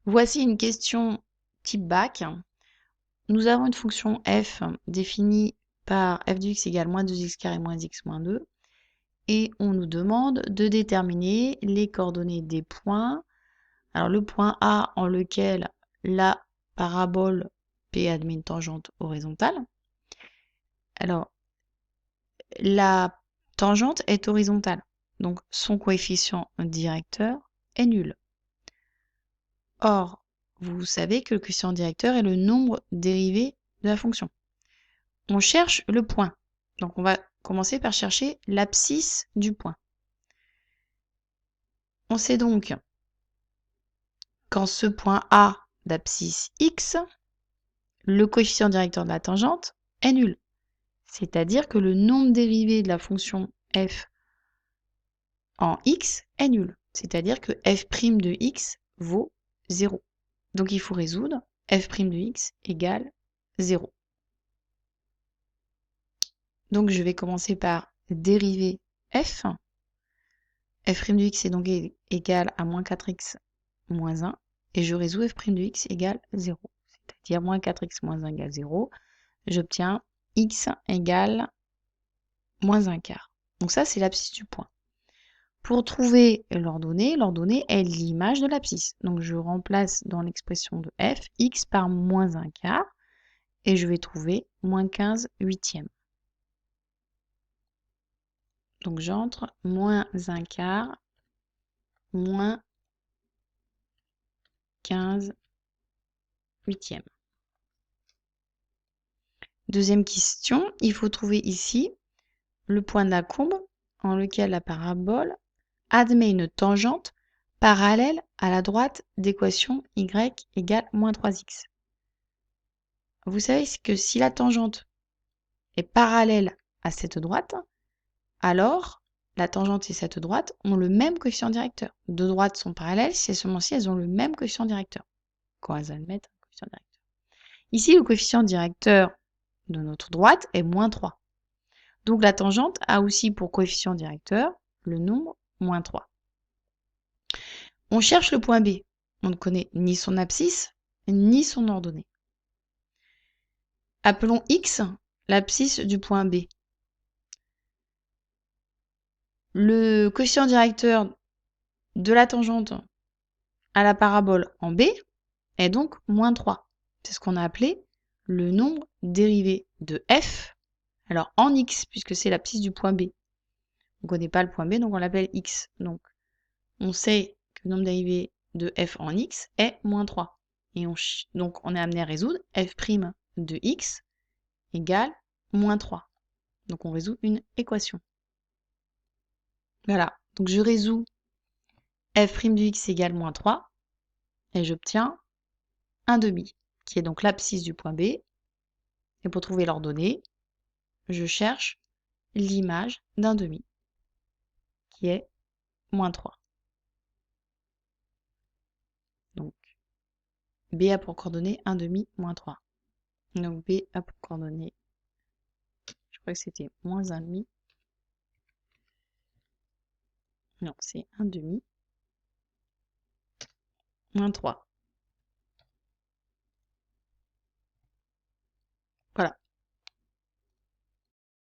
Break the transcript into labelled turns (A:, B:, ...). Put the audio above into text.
A: Voici une question type bac. Nous avons une fonction f définie par f de x égale moins 2x carré moins x moins 2. Et on nous demande de déterminer les coordonnées des points. Alors le point A en lequel la parabole P admet une tangente horizontale. Alors la tangente est horizontale, donc son coefficient directeur est nul. Or, vous savez que le coefficient directeur est le nombre dérivé de la fonction. On cherche le point. Donc on va commencer par chercher l'abscisse du point. On sait donc qu'en ce point A d'abscisse x, le coefficient directeur de la tangente est nul. C'est-à-dire que le nombre dérivé de la fonction f en x est nul. C'est-à-dire que f' de x vaut 0. Donc il faut résoudre f' de x égale 0. Donc je vais commencer par dériver f. f' de x est donc égal à moins 4x moins 1. Et je résous f' de x égale 0. C'est-à-dire moins 4x moins 1 égale 0. J'obtiens x égale moins 1 quart. Donc ça, c'est l'abscisse du point. Pour trouver l'ordonnée est l'image de l'abscisse. Donc je remplace dans l'expression de f, x par moins 1 quart, et je vais trouver moins 15 huitièmes. Donc j'entre moins 1 quart, moins 15 huitièmes. Deuxième question, il faut trouver ici le point de la courbe en lequel la parabole admet une tangente parallèle à la droite d'équation y égale moins 3x. Vous savez que si la tangente est parallèle à cette droite, alors la tangente et cette droite ont le même coefficient directeur. Deux droites sont parallèles si seulement si elles ont le même coefficient directeur. Quand elles admettent un coefficient directeur. Ici, le coefficient directeur de notre droite est moins 3. Donc la tangente a aussi pour coefficient directeur le nombre moins 3. On cherche le point B. On ne connaît ni son abscisse, ni son ordonnée. Appelons x l'abscisse du point B. Le coefficient directeur de la tangente à la parabole en B est donc moins 3. C'est ce qu'on a appelé le nombre dérivé de f, alors en x, puisque c'est l'abscisse du point B. On ne connaît pas le point B, donc on l'appelle x. Donc, on sait que le nombre dérivé de f en x est moins 3. Et donc, on est amené à résoudre f' de x égale moins 3. Donc, on résout une équation. Voilà. Donc, je résous f' de x égale moins 3 et j'obtiens 1/2, qui est donc l'abscisse du point B. Et pour trouver l'ordonnée, je cherche l'image d'un demi, qui est moins 3. Donc, B a pour coordonnée 1/2 moins 3. Donc, B a pour coordonnée, je crois que c'était moins 1/2. Non, c'est 1/2 moins 3.